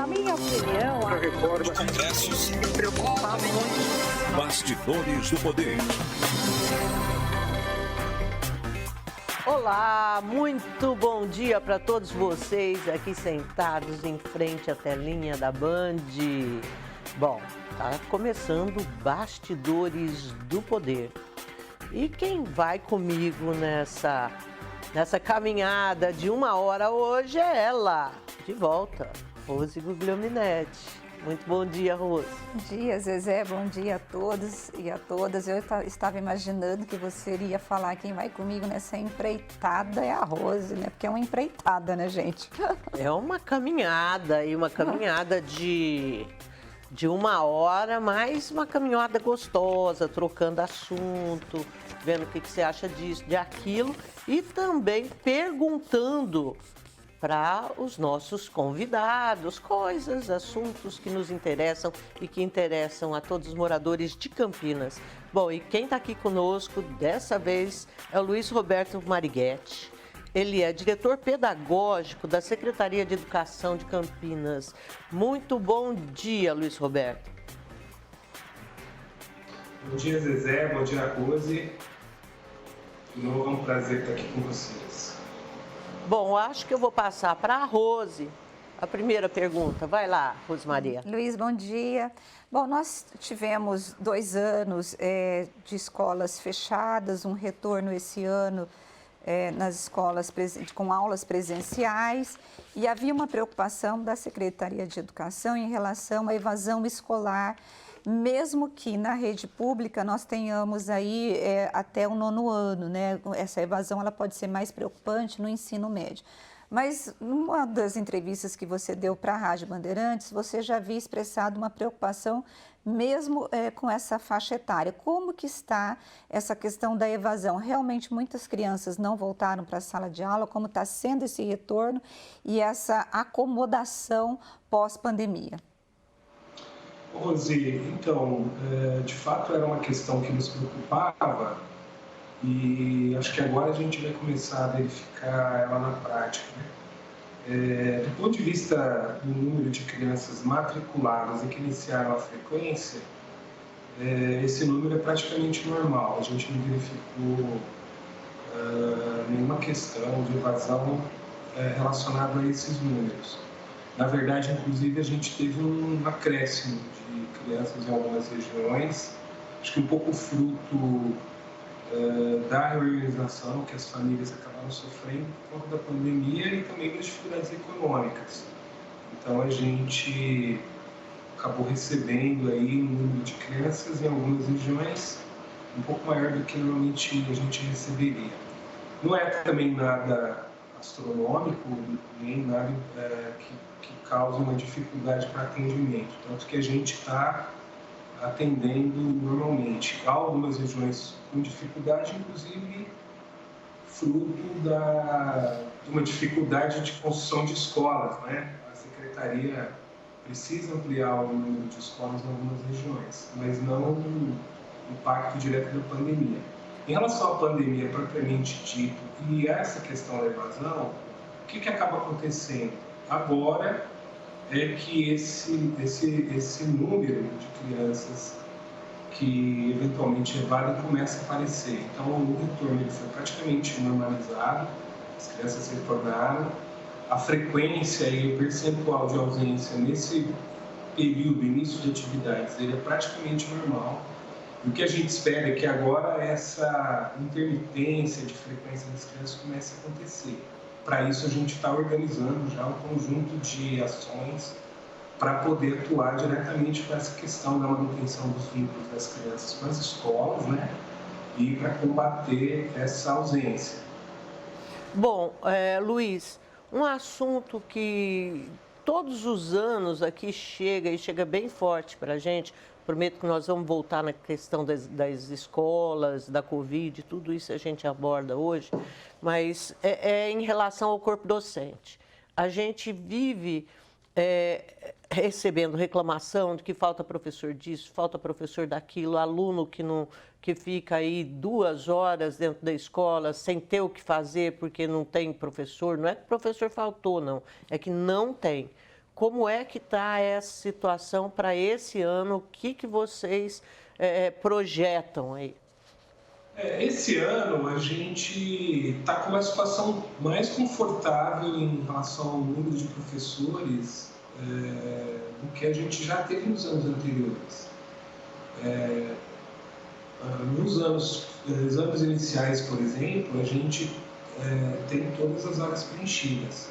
Na minha opinião, a reforma Congressos me preocupava muito. Bastidores do Poder. Olá, muito bom dia para todos vocês aqui sentados em frente à telinha da Band. Bom, tá começando Bastidores do Poder. E quem vai comigo nessa caminhada de 1 hora hoje é ela, de volta, Rose Guglielminetti. Muito bom dia, Rose. Bom dia, Zezé. Bom dia a todos e a todas. Eu estava imaginando que você iria falar quem vai comigo nessa empreitada é a Rose, né? Porque é uma empreitada, né, gente? É uma caminhada, e uma caminhada de 1 hora, mas uma caminhada gostosa, trocando assunto, vendo o que você acha disso, de aquilo, e também perguntando para os nossos convidados coisas, assuntos que nos interessam e que interessam a todos os moradores de Campinas. Bom, e quem está aqui conosco dessa vez é o Luiz Roberto Marighetti. Ele é diretor pedagógico da Secretaria de Educação de Campinas. Muito bom dia, Luiz Roberto. Bom dia, Zezé. Bom dia, Rose. De novo, é um prazer estar aqui com vocês. Bom, acho que eu vou passar para a Rose a primeira pergunta. Vai lá, Rose Maria. Luiz, bom dia. Bom, nós tivemos 2 anos de escolas fechadas, um retorno esse ano nas escolas com aulas presenciais, e havia uma preocupação da Secretaria de Educação em relação à evasão escolar, mesmo que na rede pública nós tenhamos aí até o 9º ano, né? Essa evasão ela pode ser mais preocupante no ensino médio. Mas numa das entrevistas que você deu para a Rádio Bandeirantes, você já havia expressado uma preocupação mesmo com essa faixa etária. Como que está essa questão da evasão? Realmente muitas crianças não voltaram para a sala de aula, como está sendo esse retorno e essa acomodação pós-pandemia? Rose, então, de fato era uma questão que nos preocupava e acho que agora a gente vai começar a verificar ela na prática, né? Do ponto de vista do número de crianças matriculadas e que iniciaram a frequência, esse número é praticamente normal. A gente não verificou nenhuma questão de evasão relacionada a esses números. Na verdade, inclusive, a gente teve um acréscimo de crianças em algumas regiões, acho que um pouco fruto da reorganização que as famílias acabaram sofrendo por conta da pandemia e também das dificuldades econômicas. Então, a gente acabou recebendo aí um número de crianças em algumas regiões um pouco maior do que normalmente a gente receberia. Não é também nada astronômico, nem nada que cause uma dificuldade para atendimento, tanto que a gente está atendendo normalmente. Há algumas regiões com dificuldade, inclusive fruto de uma dificuldade de construção de escolas, né? A Secretaria precisa ampliar o número de escolas em algumas regiões, mas não o impacto direto da pandemia. Em relação à pandemia propriamente dito e essa questão da evasão, o que acaba acontecendo? Agora é que esse número de crianças que eventualmente evadem começa a aparecer. Então, o retorno ele foi praticamente normalizado, as crianças retornaram, a frequência e o percentual de ausência nesse período, início de atividades, ele é praticamente normal. O que a gente espera é que agora essa intermitência de frequência das crianças comece a acontecer. Para isso, a gente está organizando já um conjunto de ações para poder atuar diretamente com essa questão da manutenção dos vínculos das crianças com as escolas, né? E para combater essa ausência. Bom, Luiz, um assunto que todos os anos aqui chega bem forte para a gente. Prometo que nós vamos voltar na questão das escolas, da Covid, tudo isso a gente aborda hoje, mas é em relação ao corpo docente. A gente vive recebendo reclamação de que falta professor disso, falta professor daquilo, aluno que fica aí 2 horas dentro da escola sem ter o que fazer porque não tem professor. Não é que o professor faltou, não, é que não tem. como é que está essa situação para esse ano? O que vocês projetam aí? Esse ano a gente está com uma situação mais confortável em relação ao número de professores do que a gente já teve nos anos anteriores. Nos anos iniciais, por exemplo, a gente tem todas as vagas preenchidas,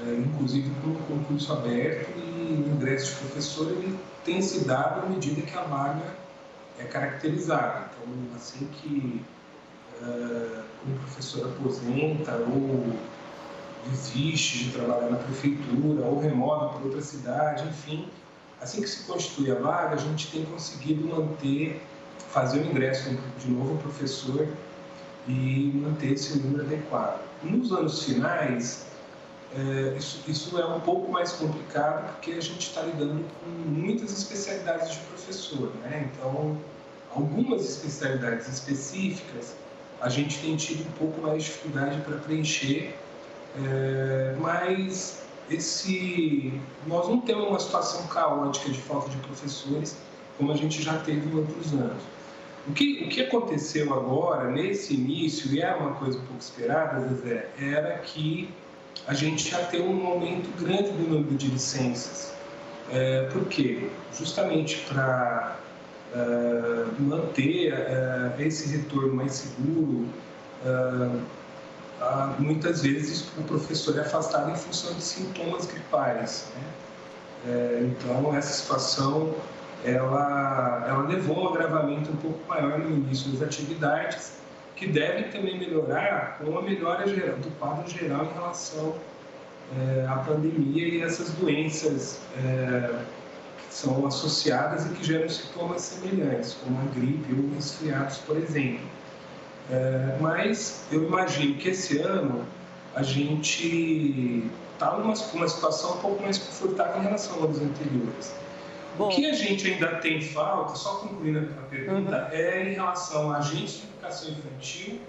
inclusive com o concurso aberto, e o ingresso de professor ele tem se dado à medida que a vaga é caracterizada. Então, assim que um professor aposenta ou desiste de trabalhar na prefeitura ou remove para outra cidade, enfim, assim que se constitui a vaga, a gente tem conseguido fazer o ingresso de novo professor e manter esse número adequado. Nos anos finais, isso é um pouco mais complicado porque a gente está lidando com muitas especialidades de professor, né? Então, algumas especialidades específicas a gente tem tido um pouco mais de dificuldade para preencher, mas nós não temos uma situação caótica de falta de professores como a gente já teve em outros anos. O que aconteceu agora, nesse início, e era uma coisa um pouco esperada, Zezé, era que a gente já tem um aumento grande do número de licenças. Por quê? Justamente para manter esse retorno mais seguro, muitas vezes o professor é afastado em função de sintomas gripais, né? Então, essa situação ela levou a um agravamento um pouco maior no início das atividades, que deve também melhorar com a melhora do quadro geral em relação à pandemia e essas doenças que são associadas e que geram sintomas semelhantes, como a gripe ou resfriados, por exemplo. Mas eu imagino que esse ano a gente está numa situação um pouco mais confortável em relação aos anteriores. Bom, o que a gente ainda tem falta, só concluindo a pergunta, é em relação a agentes de educação infantil.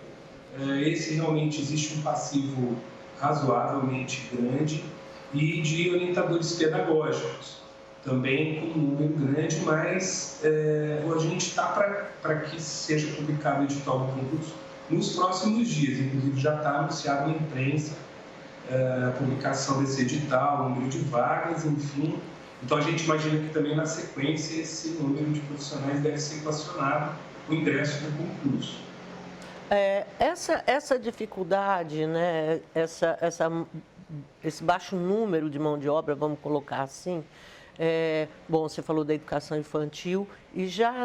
Esse realmente existe um passivo razoavelmente grande, e de orientadores pedagógicos, também com um número grande, mas a gente está para que seja publicado o edital do concurso nos próximos dias. Inclusive já está anunciado na imprensa a publicação desse edital, o número de vagas, enfim. Então, a gente imagina que também, na sequência, esse número de profissionais deve ser equacionado com o ingresso no concurso. Essa dificuldade, né, esse baixo número de mão de obra, vamos colocar assim, bom, você falou da educação infantil, e já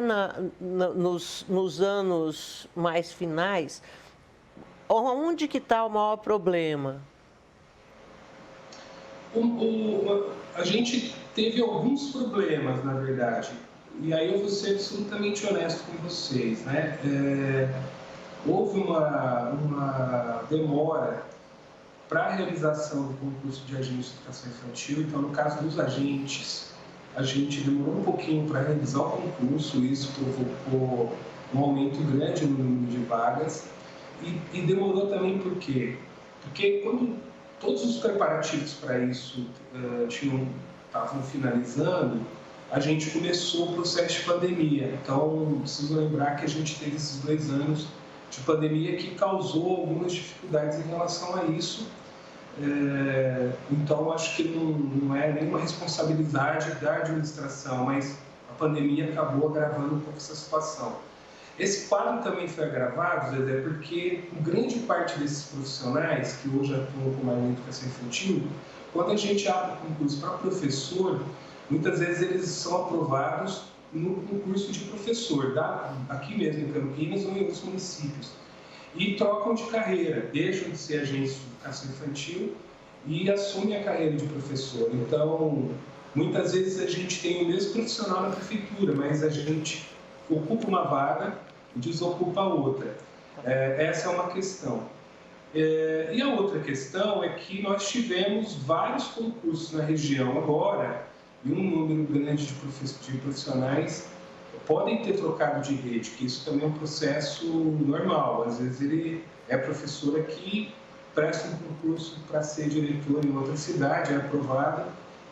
nos anos mais finais, onde que está o maior problema? A gente teve alguns problemas, na verdade, e aí eu vou ser absolutamente honesto com vocês, né? Houve uma demora para a realização do concurso de agentes de educação infantil. Então, no caso dos agentes, a gente demorou um pouquinho para realizar o concurso, isso provocou um aumento grande no número de vagas, e demorou também por quê? Porque quando todos os preparativos para isso estavam finalizando, a gente começou o processo de pandemia. Então, preciso lembrar que a gente teve esses 2 anos de pandemia que causou algumas dificuldades em relação a isso. Então, acho que não é nenhuma responsabilidade da administração, mas a pandemia acabou agravando um pouco essa situação. Esse quadro também foi agravado, Zé, porque grande parte desses profissionais que hoje atuam com a educação infantil, quando a gente abre o concurso para professor, muitas vezes eles são aprovados no concurso de professor, aqui mesmo em Campinas ou em outros municípios, e trocam de carreira, deixam de ser agentes de educação infantil e assumem a carreira de professor. Então, muitas vezes a gente tem o mesmo profissional na prefeitura, mas a gente ocupa uma vaga e desocupa a outra. Essa é uma questão. E a outra questão é que nós tivemos vários concursos na região agora, e um número grande de profissionais podem ter trocado de rede, que isso também é um processo normal. Às vezes ele é professor aqui, presta um concurso para ser diretor em outra cidade, é aprovado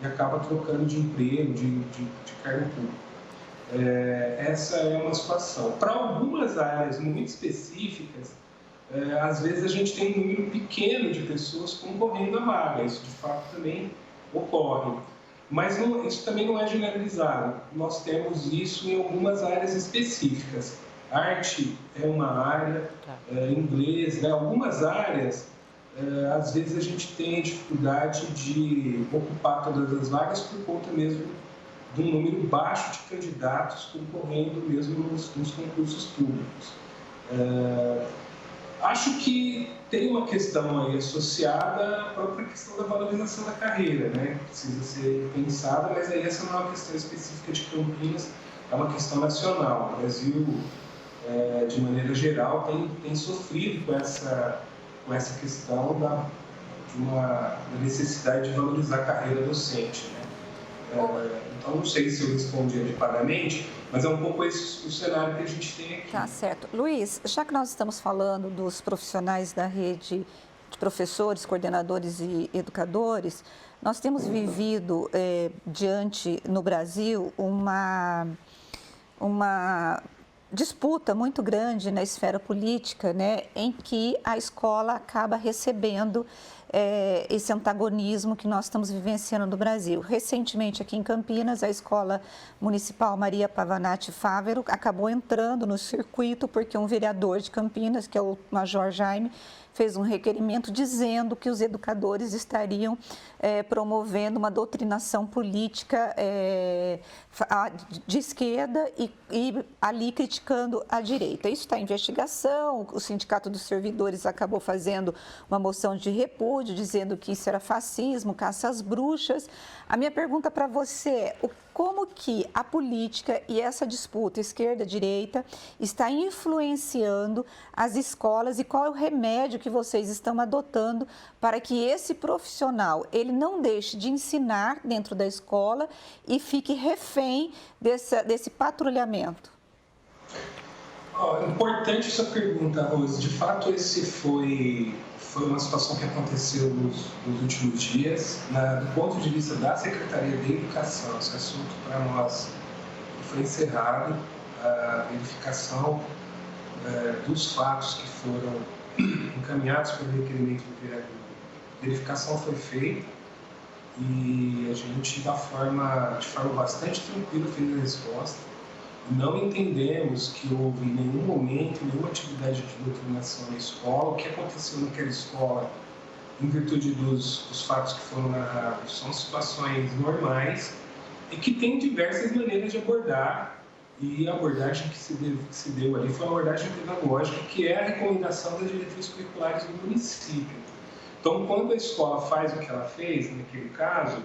e acaba trocando de emprego, de cargo público. Essa é uma situação. Para algumas áreas muito específicas, às vezes a gente tem um número pequeno de pessoas concorrendo à vaga, isso de fato também ocorre. Mas isso também não é generalizado, nós temos isso em algumas áreas específicas. Arte é uma área, inglês, né? Algumas áreas, às vezes a gente tem dificuldade de ocupar todas as vagas por conta mesmo de um número baixo de candidatos concorrendo mesmo nos concursos públicos. Acho que tem uma questão aí associada à própria questão da valorização da carreira, né? Precisa ser pensada, mas aí essa não é uma questão específica de Campinas, é uma questão nacional. O Brasil, de maneira geral, tem sofrido com essa questão da necessidade de valorizar a carreira docente, né? Então, não sei se eu respondi adequadamente, mas é um pouco esse o cenário que a gente tem aqui. Tá certo. Luiz, já que nós estamos falando dos profissionais da rede de professores, coordenadores e educadores, nós temos vivido no Brasil uma disputa muito grande na esfera política, né, em que a escola acaba recebendo esse antagonismo que nós estamos vivenciando no Brasil. Recentemente, aqui em Campinas, a Escola Municipal Maria Pavanaty Fávero acabou entrando no circuito porque um vereador de Campinas, que é o Major Jaime, fez um requerimento dizendo que os educadores estariam promovendo uma doutrinação política de esquerda e ali criticando a direita. Isso está em investigação, o Sindicato dos Servidores acabou fazendo uma moção de repúdio, dizendo que isso era fascismo, caça às bruxas. A minha pergunta para você é, como que a política e essa disputa esquerda-direita está influenciando as escolas e qual é o remédio que vocês estão adotando para que esse profissional ele não deixe de ensinar dentro da escola e fique refém desse patrulhamento? Importante essa pergunta, Rose. De fato, esse foi uma situação que aconteceu nos últimos dias. Do ponto de vista da Secretaria de Educação, esse assunto para nós foi encerrado. A verificação dos fatos que foram encaminhados pelo requerimento do vereador, a verificação foi feita e a gente, de forma bastante tranquila, fez a resposta. Não entendemos que houve em nenhum momento, nenhuma atividade de doutrinação na escola. O que aconteceu naquela escola, em virtude dos fatos que foram narrados, são situações normais e que tem diversas maneiras de abordar. E a abordagem que se deu ali foi uma abordagem pedagógica, que é a recomendação das diretrizes curriculares do município. Então, quando a escola faz o que ela fez, naquele caso,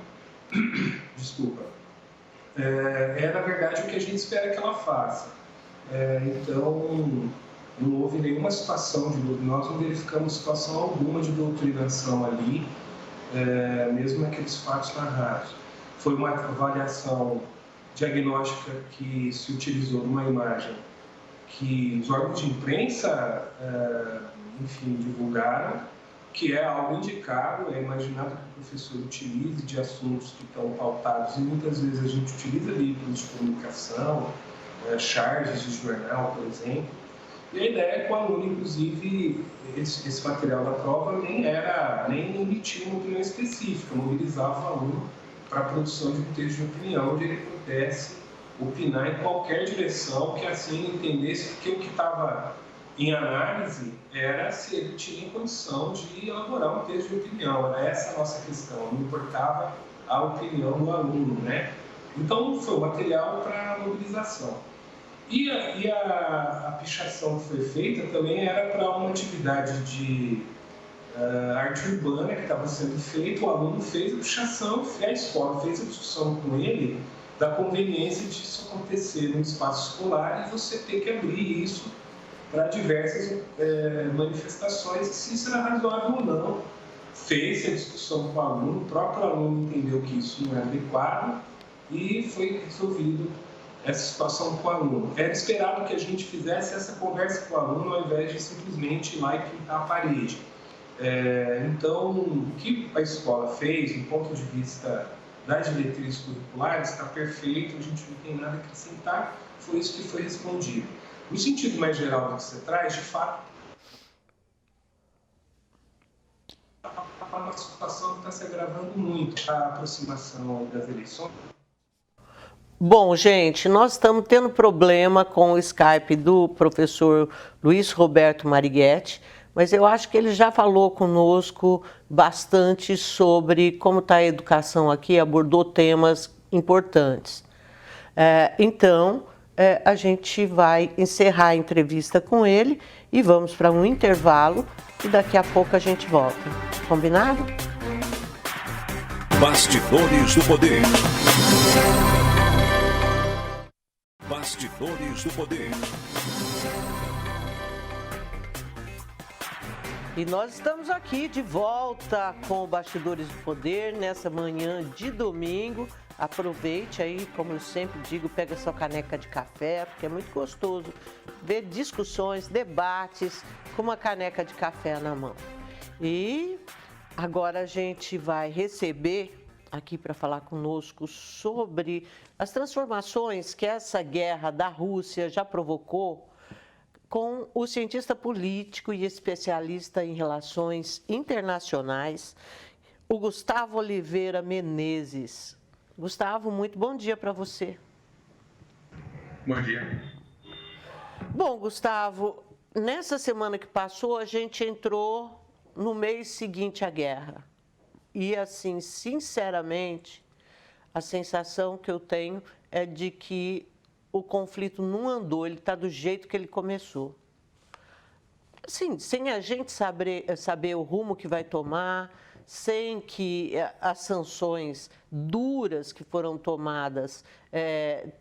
é na verdade o que a gente espera que ela faça. Então, não houve nenhuma situação nós não verificamos situação alguma de doutrinação ali, mesmo naqueles fatos narrados. Foi uma avaliação diagnóstica que se utilizou numa imagem que os órgãos de imprensa, divulgaram, que é algo indicado, é imaginado que o professor utilize de assuntos que estão pautados, e muitas vezes a gente utiliza veículos de comunicação, charges de jornal, por exemplo, e a ideia é que o aluno, inclusive, esse material da prova nem emitia uma opinião específica, mobilizava o aluno para a produção de um texto de opinião, onde ele pudesse opinar em qualquer direção que assim entendesse, porque o que estava em análise era se ele tinha condição de elaborar um texto de opinião. Era essa a nossa questão, não importava a opinião do aluno, né? Então, foi o material para mobilização. E a pichação que foi feita também era para uma atividade de arte urbana que estava sendo feita. O aluno fez a pichação, a escola fez a discussão com ele da conveniência disso acontecer no espaço escolar e você ter que abrir isso para diversas manifestações, e se isso era razoável ou não. Fez a discussão com o aluno, o próprio aluno entendeu que isso não é adequado e foi resolvido essa situação com o aluno. Era esperado que a gente fizesse essa conversa com o aluno ao invés de simplesmente ir lá e pintar a parede. Então, o que a escola fez, do ponto de vista das diretrizes curriculares está perfeito, a gente não tem nada a acrescentar, foi isso que foi respondido. No sentido mais geral do que você traz, de fato, é uma situação que está se agravando muito. A aproximação das eleições. Bom, gente, nós estamos tendo problema com o Skype do professor Luiz Roberto Marighetti, mas eu acho que ele já falou conosco bastante sobre como está a educação aqui, abordou temas importantes. Então, a gente vai encerrar a entrevista com ele e vamos para um intervalo e daqui a pouco a gente volta. Combinado? Bastidores do Poder. Bastidores do Poder. E nós estamos aqui de volta com o Bastidores do Poder nessa manhã de domingo. Aproveite aí, como eu sempre digo, pega sua caneca de café, porque é muito gostoso ver discussões, debates com uma caneca de café na mão. E agora a gente vai receber aqui para falar conosco sobre as transformações que essa guerra da Rússia já provocou, com o cientista político e especialista em relações internacionais, o Gustavo Oliveira Menezes. Gustavo, muito bom dia para você. Bom dia. Bom, Gustavo, nessa semana que passou, a gente entrou no mês seguinte à guerra. E, assim, sinceramente, a sensação que eu tenho é de que o conflito não andou, ele está do jeito que ele começou. Assim, sem a gente saber o rumo que vai tomar, sem que as sanções duras que foram tomadas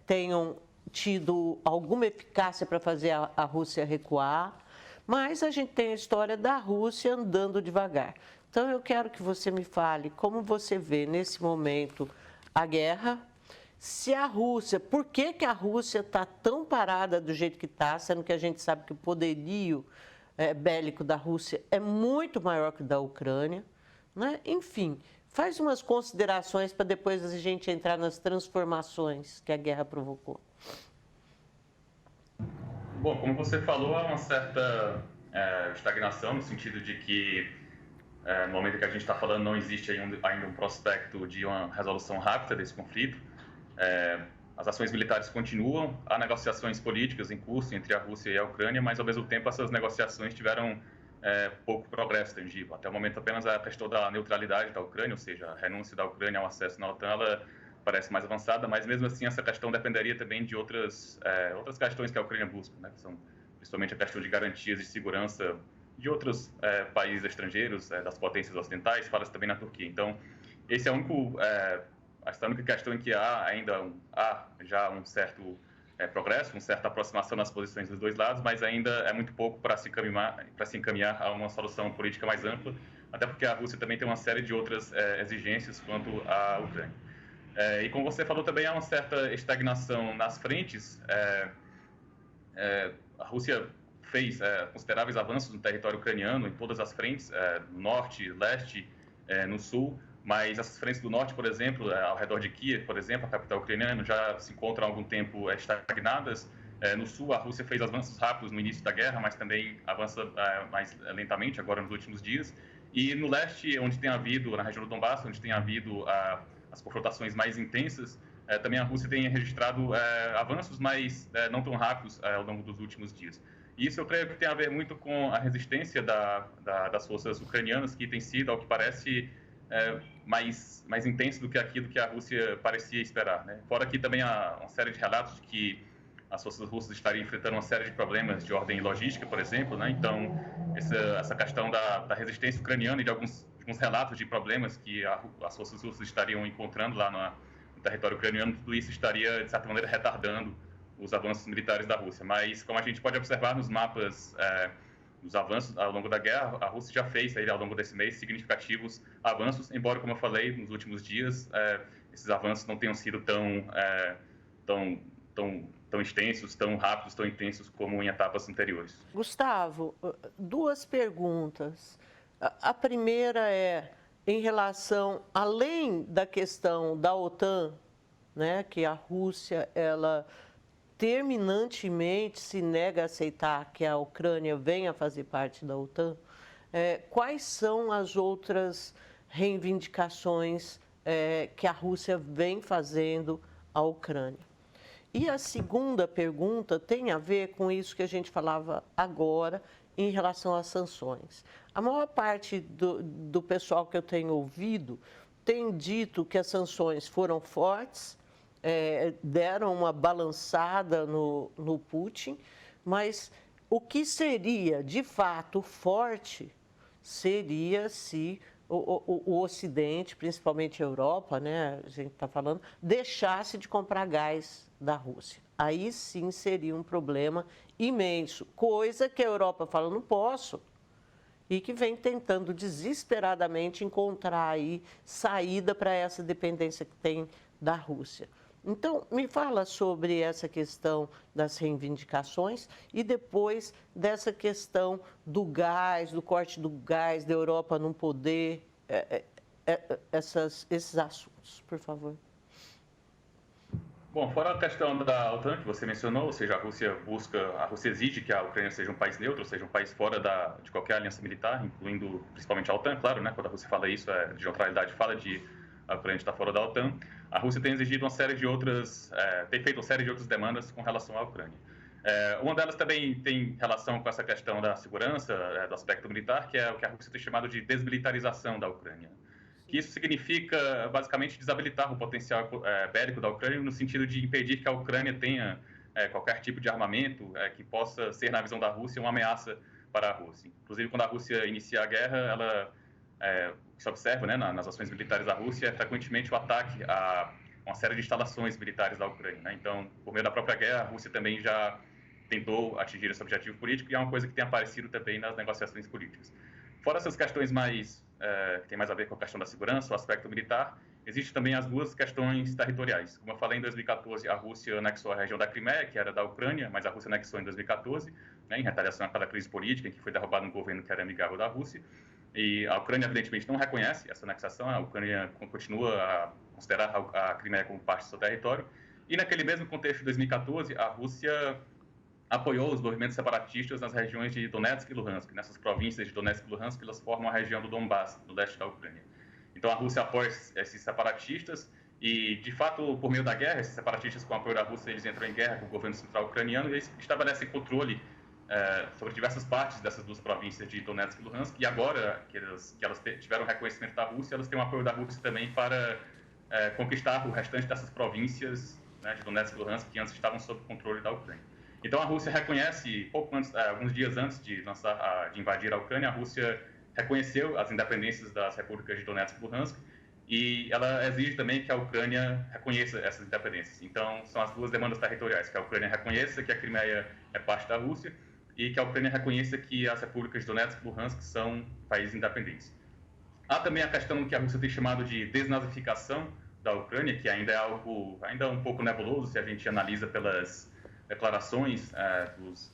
tenham tido alguma eficácia para fazer a Rússia recuar, mas a gente tem a história da Rússia andando devagar. Então, eu quero que você me fale como você vê nesse momento a guerra. Se a Rússia, por que a Rússia está tão parada do jeito que está, sendo que a gente sabe que o poderio bélico da Rússia é muito maior que o da Ucrânia, né? Enfim, faz umas considerações para depois a gente entrar nas transformações que a guerra provocou. Bom, como você falou, há uma certa estagnação, no sentido de que no momento que a gente está falando não existe ainda um prospecto de uma resolução rápida desse conflito. As ações militares continuam, há negociações políticas em curso entre a Rússia e a Ucrânia, mas ao mesmo tempo essas negociações tiveram pouco progresso tangível. Até o momento apenas a questão da neutralidade da Ucrânia, ou seja, a renúncia da Ucrânia ao acesso na OTAN, ela parece mais avançada, mas mesmo assim essa questão dependeria também de outras questões que a Ucrânia busca, né? Que são principalmente a questão de garantias de segurança de outros países estrangeiros, das potências ocidentais, fala-se também na Turquia. Então, esse é o único... essa é a única questão em que há já um certo progresso, uma certa aproximação nas posições dos dois lados, mas ainda é muito pouco para se encaminhar a uma solução política mais ampla, até porque a Rússia também tem uma série de outras exigências quanto à Ucrânia. E como você falou, também há uma certa estagnação nas frentes. A Rússia fez consideráveis avanços no território ucraniano, em todas as frentes, no norte, leste, no sul, mas essas frentes do norte, por exemplo, ao redor de Kiev, por exemplo, a capital ucraniana, já se encontram há algum tempo estagnadas. No sul, a Rússia fez avanços rápidos no início da guerra, mas também avança mais lentamente agora nos últimos dias. E no leste, onde tem havido, na região do Donbass, onde tem havido as confrontações mais intensas, também a Rússia tem registrado avanços, mas não tão rápidos ao longo dos últimos dias. E isso eu creio que tem a ver muito com a resistência das forças ucranianas, que tem sido, ao que parece, mais intenso do que aquilo que a Rússia parecia esperar, né? Fora que também há uma série de relatos de que as forças russas estariam enfrentando uma série de problemas de ordem logística, por exemplo, né? Então, essa questão da resistência ucraniana e de alguns relatos de problemas que as forças russas estariam encontrando lá no território ucraniano, tudo isso estaria, de certa maneira, retardando os avanços militares da Rússia. Mas, como a gente pode observar nos mapas dos avanços ao longo da guerra, a Rússia já fez, aí, ao longo desse mês, significativos avanços, embora, como eu falei, nos últimos dias, esses avanços não tenham sido tão extensos, tão rápidos, tão intensos como em etapas anteriores. Gustavo, duas perguntas. A primeira em relação, além da questão da OTAN, né, que a Rússia, ela terminantemente se nega a aceitar que a Ucrânia venha fazer parte da OTAN, quais são as outras reivindicações que a Rússia vem fazendo à Ucrânia? E a segunda pergunta tem a ver com isso que a gente falava agora em relação às sanções. A maior parte do pessoal que eu tenho ouvido tem dito que as sanções foram fortes, deram uma balançada no Putin, mas o que seria de fato forte seria se o Ocidente, principalmente a Europa, né, a gente está falando, deixasse de comprar gás da Rússia. Aí sim seria um problema imenso, coisa que a Europa fala, não posso, e que vem tentando desesperadamente encontrar aí saída para essa dependência que tem da Rússia. Então, me fala sobre essa questão das reivindicações e depois dessa questão do gás, do corte do gás, da Europa não poder, esses assuntos, por favor. Bom, fora a questão da OTAN que você mencionou, ou seja, a Rússia exige que a Ucrânia seja um país neutro, ou seja, um país fora de qualquer aliança militar, incluindo principalmente a OTAN, claro, né? Quando a Rússia fala isso, de neutralidade, fala de a Ucrânia estar fora da OTAN. A Rússia tem exigido uma série de outras, tem feito uma série de outras demandas com relação à Ucrânia. Uma delas também tem relação com essa questão da segurança, do aspecto militar, que é o que a Rússia tem chamado de desmilitarização da Ucrânia. Que isso significa, basicamente, desabilitar o potencial bélico da Ucrânia no sentido de impedir que a Ucrânia tenha qualquer tipo de armamento que possa ser, na visão da Rússia, uma ameaça para a Rússia. Inclusive, quando a Rússia inicia a guerra, o que se observa, né, nas ações militares da Rússia é frequentemente o ataque a uma série de instalações militares da Ucrânia, né? Então, por meio da própria guerra, a Rússia também já tentou atingir esse objetivo político e é uma coisa que tem aparecido também nas negociações políticas. Fora essas questões que tem mais a ver com a questão da segurança, o aspecto militar, existem também as duas questões territoriais. Como eu falei, em 2014, a Rússia anexou a região da Crimeia, que era da Ucrânia, mas a Rússia anexou em 2014, né, em retaliação àquela crise política em que foi derrubado um governo que era amigável da Rússia. E a Ucrânia, evidentemente, não reconhece essa anexação, a Ucrânia continua a considerar a Crimeia como parte do seu território. E naquele mesmo contexto de 2014, a Rússia apoiou os movimentos separatistas nas regiões de Donetsk e Luhansk. Nessas províncias de Donetsk e Luhansk, elas formam a região do Donbass, no leste da Ucrânia. Então, a Rússia apoia esses separatistas e, de fato, por meio da guerra, esses separatistas, com o apoio da Rússia, eles entram em guerra com o governo central ucraniano e eles estabelecem controle sobre diversas partes dessas duas províncias de Donetsk e Luhansk. E agora que elas tiveram reconhecimento da Rússia, elas têm o apoio da Rússia também para conquistar o restante dessas províncias, né, de Donetsk e Luhansk, que antes estavam sob controle da Ucrânia. Então, a Rússia reconhece, alguns dias antes de invadir a Ucrânia, a Rússia reconheceu as independências das repúblicas de Donetsk e Luhansk e ela exige também que a Ucrânia reconheça essas independências. Então, são as duas demandas territoriais, que a Ucrânia reconheça que a Crimeia é parte da Rússia e que a Ucrânia reconheça que as repúblicas de Donetsk e Luhansk são países independentes. Há também a questão que a Rússia tem chamado de desnazificação da Ucrânia, que ainda é algo um pouco nebuloso se a gente analisa pelas declarações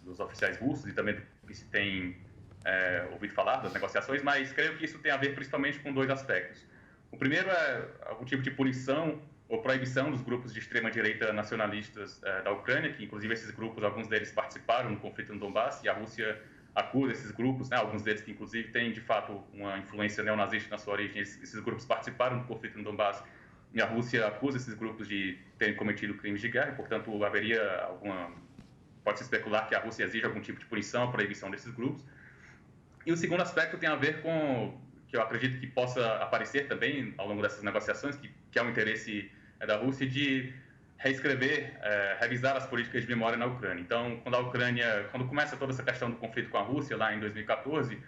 dos oficiais russos e também do que se tem ouvido falar das negociações, mas creio que isso tem a ver principalmente com dois aspectos. O primeiro é algum tipo de punição ou proibição dos grupos de extrema-direita nacionalistas da Ucrânia, que inclusive esses grupos, alguns deles participaram no conflito no Donbass, e a Rússia acusa esses grupos, né, alguns deles que inclusive têm de fato uma influência neonazista na sua origem, esses grupos participaram do conflito no Donbass, e a Rússia acusa esses grupos de terem cometido crimes de guerra, portanto pode-se especular que a Rússia exige algum tipo de punição ou proibição desses grupos. E o segundo aspecto tem a ver com, que eu acredito que possa aparecer também ao longo dessas negociações, que é o interesse da Rússia de revisar as políticas de memória na Ucrânia. Então, quando começa toda essa questão do conflito com a Rússia, lá em 2014,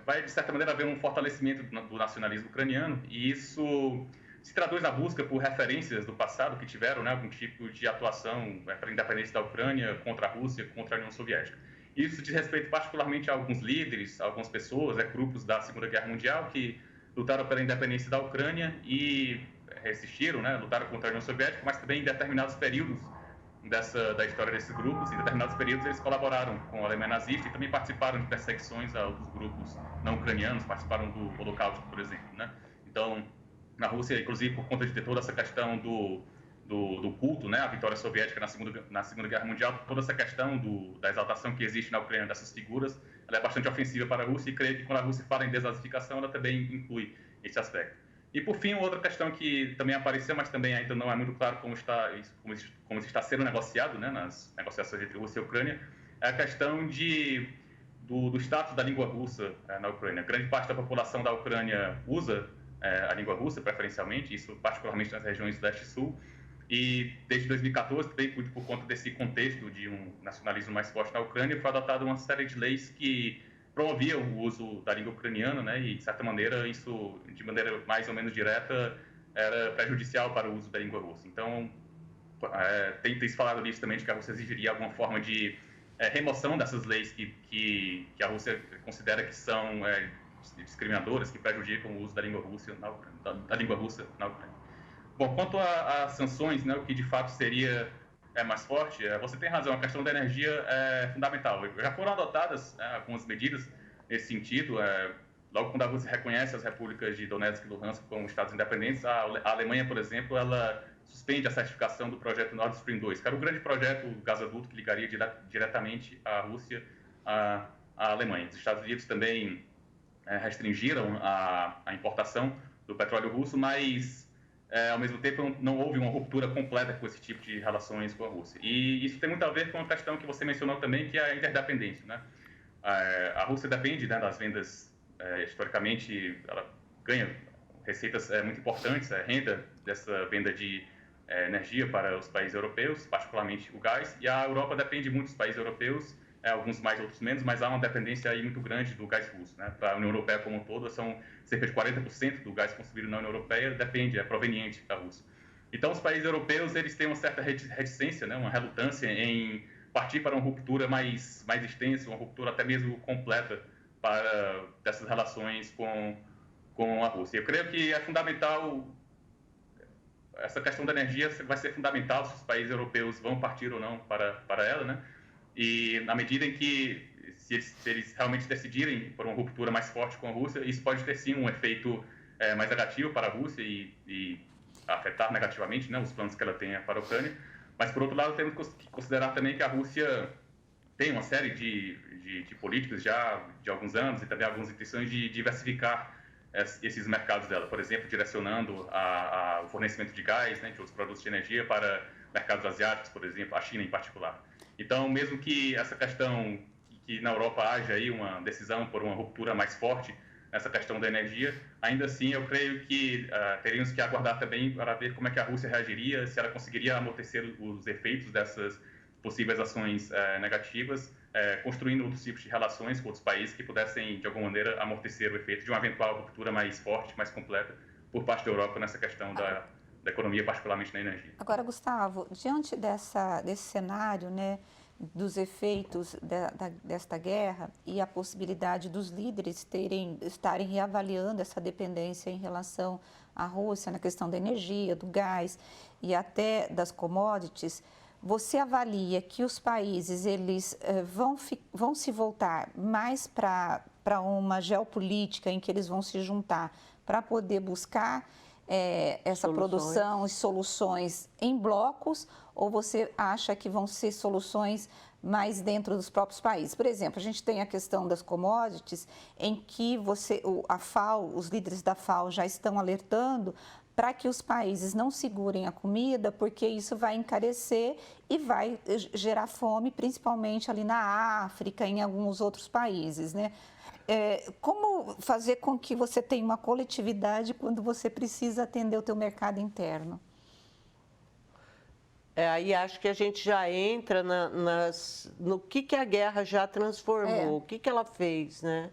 vai, de certa maneira, haver um fortalecimento do nacionalismo ucraniano, e isso se traduz na busca por referências do passado que tiveram, né, algum tipo de atuação para a independência da Ucrânia contra a Rússia, contra a União Soviética. Isso diz respeito particularmente a alguns líderes, a algumas pessoas, grupos da Segunda Guerra Mundial que lutaram pela independência da Ucrânia e resistiram, né, lutaram contra a União Soviética, mas também em determinados períodos da história desses grupos. Em determinados períodos, eles colaboraram com a Alemanha nazista e também participaram de perseguições a outros grupos não ucranianos, participaram do Holocausto, por exemplo, né? Então, na Rússia, inclusive, por conta de ter toda essa questão do culto, né, a vitória soviética na Segunda Guerra Mundial, toda essa questão da exaltação que existe na Ucrânia dessas figuras, ela é bastante ofensiva para a Rússia, e creio que quando a Rússia fala em desnazificação, ela também inclui esse aspecto. E, por fim, outra questão que também apareceu, mas também ainda não é muito claro como está sendo negociado, né, nas negociações entre Rússia e Ucrânia, é a questão do status da língua russa na Ucrânia. Grande parte da população da Ucrânia usa a língua russa, preferencialmente, isso particularmente nas regiões leste e sul, e desde 2014, também por conta desse contexto de um nacionalismo mais forte na Ucrânia, foi adotada uma série de leis que promoviam o uso da língua ucraniana, né, e, de certa maneira, isso, de maneira mais ou menos direta, era prejudicial para o uso da língua russa. Então, tem se falado nisso também, de que a Rússia exigiria alguma forma de remoção dessas leis que a Rússia considera que são discriminadoras, que prejudicam o uso da língua russa na Ucrânia. Bom, quanto às sanções, né, o que de fato seria mais forte, você tem razão, a questão da energia é fundamental. Já foram adotadas algumas medidas nesse sentido. Logo quando a Rússia reconhece as repúblicas de Donetsk e Luhansk como estados independentes, a Alemanha, por exemplo, ela suspende a certificação do projeto Nord Stream 2, que era o grande projeto gasoduto que ligaria diretamente a Rússia à Alemanha. Os Estados Unidos também restringiram a importação do petróleo russo, mas ao mesmo tempo não houve uma ruptura completa com esse tipo de relações com a Rússia. E isso tem muito a ver com a questão que você mencionou também, que é a interdependência, né? A Rússia depende, né, das vendas, historicamente, ela ganha receitas muito importantes, renda dessa venda de energia para os países europeus, particularmente o gás, e a Europa depende muito dos países europeus, alguns mais, outros menos, mas há uma dependência aí muito grande do gás russo, né? Para a União Europeia como um todo, são cerca de 40% do gás consumido na União Europeia é proveniente da Rússia. Então, os países europeus, eles têm uma certa reticência, né, uma relutância em partir para uma ruptura mais extensa, uma ruptura até mesmo completa para dessas relações com a Rússia. Eu creio que é fundamental, essa questão da energia vai ser fundamental se os países europeus vão partir ou não para ela, né? E na medida em que, se eles realmente decidirem por uma ruptura mais forte com a Rússia, isso pode ter sim um efeito mais negativo para a Rússia e afetar negativamente, né, os planos que ela tem para a Ucrânia. Mas, por outro lado, temos que considerar também que a Rússia tem uma série de políticas já de alguns anos e também algumas intenções de diversificar esses mercados dela. Por exemplo, direcionando o fornecimento de gás, né, de outros produtos de energia para mercados asiáticos, por exemplo, a China em particular. Então, mesmo que essa questão, que na Europa haja aí uma decisão por uma ruptura mais forte nessa questão da energia, ainda assim eu creio que teríamos que aguardar também para ver como é que a Rússia reagiria, se ela conseguiria amortecer os efeitos dessas possíveis ações negativas, construindo outros tipos de relações com outros países que pudessem, de alguma maneira, amortecer o efeito de uma eventual ruptura mais forte, mais completa, por parte da Europa nessa questão da economia, particularmente na energia. Agora, Gustavo, diante desse cenário, né, dos efeitos desta guerra e a possibilidade dos líderes estarem reavaliando essa dependência em relação à Rússia, na questão da energia, do gás e até das commodities, você avalia que os países eles vão se voltar mais para uma geopolítica em que eles vão se juntar para poder buscar essa produção e soluções em blocos, ou você acha que vão ser soluções mais dentro dos próprios países? Por exemplo, a gente tem a questão das commodities, em que a FAO, os líderes da FAO já estão alertando para que os países não segurem a comida, porque isso vai encarecer e vai gerar fome, principalmente ali na África e em alguns outros países, né? Como fazer com que você tenha uma coletividade quando você precisa atender o teu mercado interno? Aí acho que a gente já entra no que a guerra já transformou, o que ela fez, né?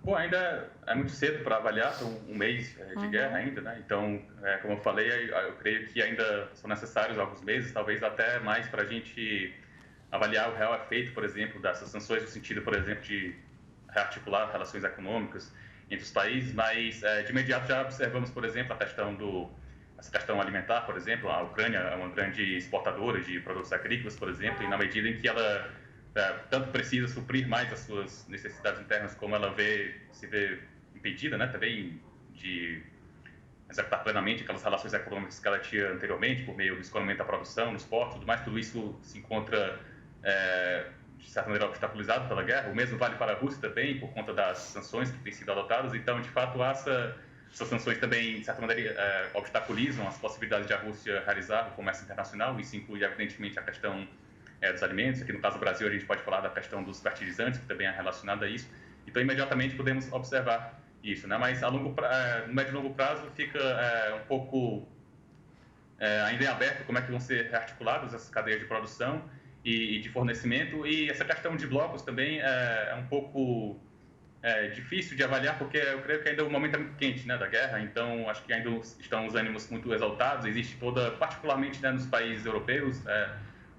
Bom, ainda é muito cedo para avaliar, são um mês de guerra ainda, né? Então, como eu falei, eu creio que ainda são necessários alguns meses, talvez até mais, para a gente avaliar o real efeito, por exemplo, dessas sanções, no sentido, por exemplo, de rearticular relações econômicas entre os países, mas de imediato já observamos, por exemplo, a questão essa questão alimentar, por exemplo. A Ucrânia é uma grande exportadora de produtos agrícolas, por exemplo, e na medida em que ela tanto precisa suprir mais as suas necessidades internas, como ela se vê impedida, né, também de executar plenamente aquelas relações econômicas que ela tinha anteriormente, por meio do escoamento da produção, nos portos, tudo mais, tudo isso se encontra, de certa maneira, obstaculizado pela guerra. O mesmo vale para a Rússia também, por conta das sanções que têm sido adotadas. Então, de fato, essas sanções também, de certa maneira, obstaculizam as possibilidades de a Rússia realizar o comércio internacional. Isso inclui, evidentemente, a questão dos alimentos. Aqui no caso do Brasil, a gente pode falar da questão dos fertilizantes, que também é relacionada a isso. Então, imediatamente podemos observar isso, né? Mas no médio e longo prazo fica um pouco ainda em aberto como é que vão ser rearticuladas essas cadeias de produção e de fornecimento. E essa questão de blocos também é um pouco difícil de avaliar, porque eu creio que ainda o momento é muito quente, né, da guerra. Então, acho que ainda estão os ânimos muito exaltados. Existe particularmente, né, nos países europeus,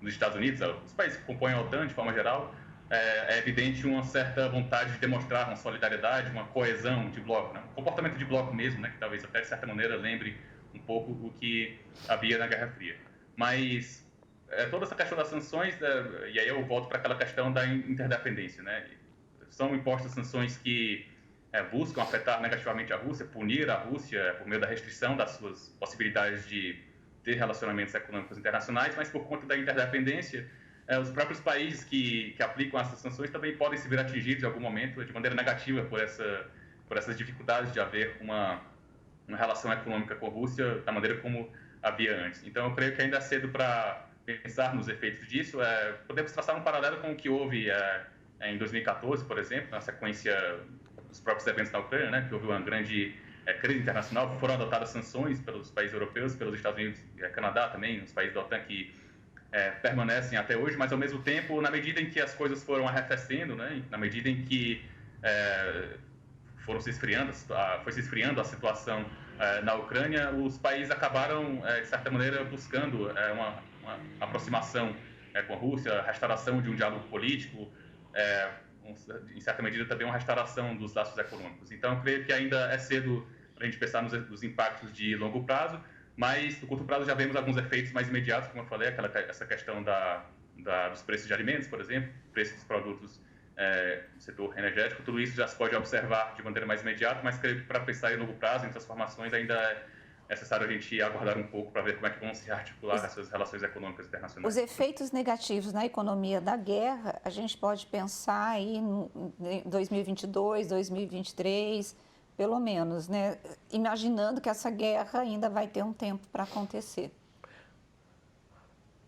nos Estados Unidos, os países que compõem a OTAN de forma geral, é evidente uma certa vontade de demonstrar uma solidariedade, uma coesão de bloco, né? Um comportamento de bloco mesmo, né? Que talvez até de certa maneira lembre um pouco o que havia na Guerra Fria. Mas toda essa questão das sanções, e aí eu volto para aquela questão da interdependência, né? São impostas sanções que buscam afetar negativamente a Rússia, punir a Rússia por meio da restrição das suas possibilidades de ter relacionamentos econômicos internacionais, mas por conta da interdependência, os próprios países que aplicam essas sanções também podem se ver atingidos em algum momento de maneira negativa por essas dificuldades de haver uma relação econômica com a Rússia da maneira como havia antes. Então, eu creio que ainda é cedo para pensar nos efeitos disso. Podemos traçar um paralelo com o que houve em 2014, por exemplo, na sequência dos próprios eventos na Ucrânia, né, que houve uma grande crise internacional, foram adotadas sanções pelos países europeus, pelos Estados Unidos e Canadá também, os países da OTAN que permanecem até hoje, mas ao mesmo tempo, na medida em que as coisas foram arrefecendo, né, na medida em que foi se esfriando a situação na Ucrânia, os países acabaram, de certa maneira, buscando uma aproximação com a Rússia, a restauração de um diálogo político, em certa medida também uma restauração dos laços econômicos. Então, eu creio que ainda é cedo para a gente pensar nos impactos de longo prazo, mas no curto prazo já vemos alguns efeitos mais imediatos, como eu falei, essa questão dos preços de alimentos, por exemplo, preços dos produtos do setor energético. Tudo isso já se pode observar de maneira mais imediata, mas creio que para pensar em longo prazo, em transformações, ainda é necessário a gente aguardar um pouco para ver como é que vão se articular essas relações econômicas internacionais. Os efeitos negativos na economia da guerra, a gente pode pensar aí em 2022, 2023, pelo menos, né? Imaginando que essa guerra ainda vai ter um tempo para acontecer.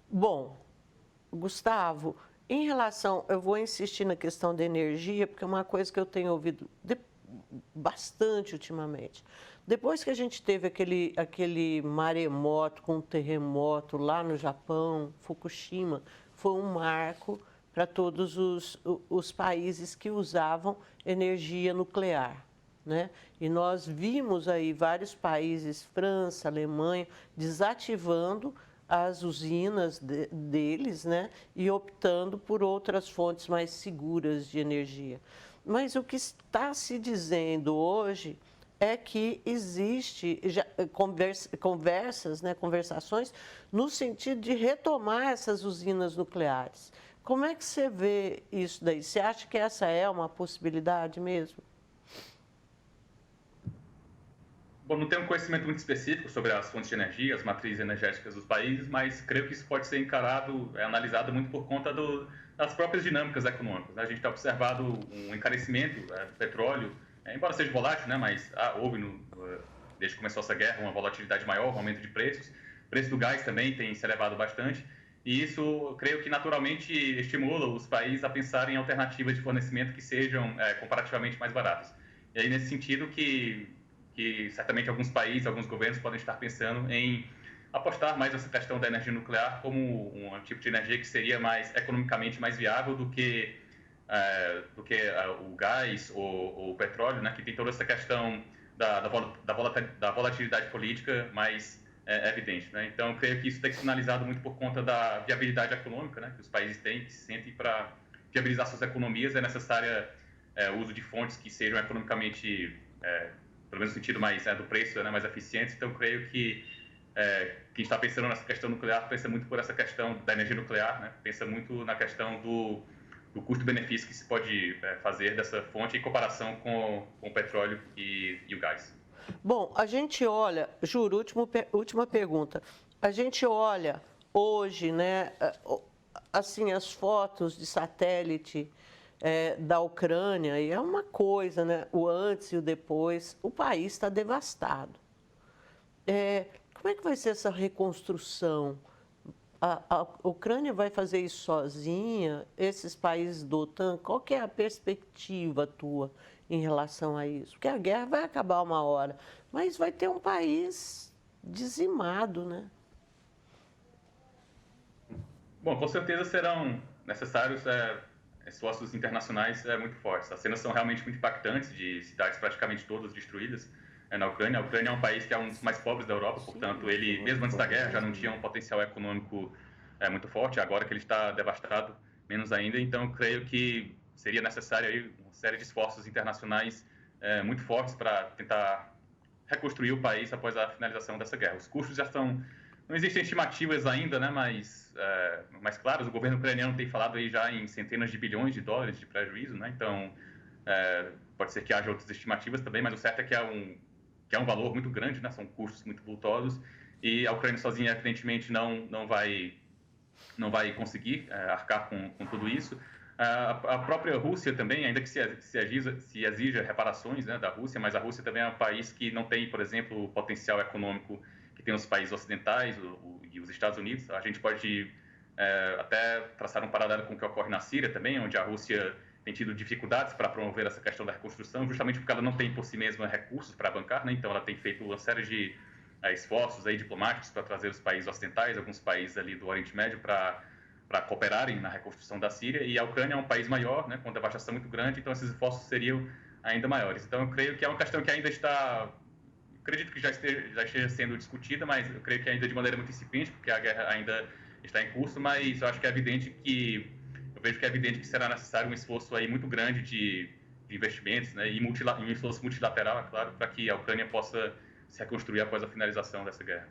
Bom, Gustavo, em relação, eu vou insistir na questão da energia, porque é uma coisa que eu tenho ouvido bastante ultimamente. Depois que a gente teve aquele maremoto com um terremoto lá no Japão, Fukushima, foi um marco para todos os países que usavam energia nuclear, né? E nós vimos aí vários países, França, Alemanha, desativando as usinas deles, né? E optando por outras fontes mais seguras de energia. Mas o que está se dizendo hoje é que existe já conversações no sentido de retomar essas usinas nucleares. Como é que você vê isso daí? Você acha que essa é uma possibilidade mesmo? Bom, não tenho um conhecimento muito específico sobre as fontes de energia, as matrizes energéticas dos países, mas creio que isso pode ser analisado muito por conta das próprias dinâmicas econômicas. A gente está observando um encarecimento do petróleo, embora seja volátil, né, mas houve, desde que começou essa guerra, uma volatilidade maior, um aumento de preços. O preço do gás também tem se elevado bastante, e isso, creio que naturalmente estimula os países a pensarem em alternativas de fornecimento que sejam comparativamente mais baratas. E aí, nesse sentido, que certamente alguns países, alguns governos podem estar pensando em apostar mais nessa questão da energia nuclear como um tipo de energia que seria economicamente mais viável do que o gás ou o petróleo, né, que tem toda essa questão da volatilidade política mais evidente, né? Então, eu creio que isso tem que ser analisado muito por conta da viabilidade econômica, né, que os países têm, que se sentem para viabilizar suas economias. É necessário o uso de fontes que sejam economicamente, pelo menos no sentido mais do preço, né, mais eficientes. Então, eu creio que quem está pensando nessa questão nuclear pensa muito por essa questão da energia nuclear, né? Pensa muito na questão do custo-benefício que se pode fazer dessa fonte em comparação com o petróleo e o gás. Bom, a gente olha, Juro, última pergunta. A gente olha hoje, né, assim, as fotos de satélite da Ucrânia, e é uma coisa, né, o antes e o depois, o país está devastado. Como é que vai ser essa reconstrução? A Ucrânia vai fazer isso sozinha? Esses países do OTAN, qual que é a perspectiva tua em relação a isso? Porque a guerra vai acabar uma hora, mas vai ter um país dizimado, né? Bom, com certeza serão necessários esforços internacionais muito fortes. As cenas são realmente muito impactantes, de cidades praticamente todas destruídas na Ucrânia. A Ucrânia é um país que é um dos mais pobres da Europa, portanto, ele, mesmo antes da guerra, já não tinha um potencial econômico muito forte. Agora que ele está devastado, menos ainda. Então, eu creio que seria necessário aí uma série de esforços internacionais muito fortes para tentar reconstruir o país após a finalização dessa guerra. Os custos já estão... Não existem estimativas ainda, né, mas claras. O governo ucraniano tem falado aí já em centenas de bilhões de dólares de prejuízo, né? Então, pode ser que haja outras estimativas também, mas o certo é que é um valor muito grande, né? São custos muito vultosos, e a Ucrânia sozinha, evidentemente, não vai conseguir arcar com tudo isso. A própria Rússia também, ainda que se exija reparações, né, da Rússia, mas a Rússia também é um país que não tem, por exemplo, o potencial econômico que tem os países ocidentais e os Estados Unidos. A gente pode até traçar um paralelo com o que ocorre na Síria também, onde a Rússia tem tido dificuldades para promover essa questão da reconstrução, justamente porque ela não tem por si mesma recursos para bancar, né? Então ela tem feito uma série de esforços aí diplomáticos para trazer os países ocidentais, alguns países ali do Oriente Médio, para cooperarem na reconstrução da Síria. E a Ucrânia é um país maior, né, com devastação muito grande, então esses esforços seriam ainda maiores. Então eu creio que é uma questão que ainda está... Acredito que já esteja sendo discutida, mas eu creio que ainda de maneira muito incipiente, porque a guerra ainda está em curso, mas eu acho que é evidente que... Eu vejo que é evidente que será necessário um esforço aí muito grande de investimentos, né, e um esforço multilateral, é claro, para que a Ucrânia possa se reconstruir após a finalização dessa guerra.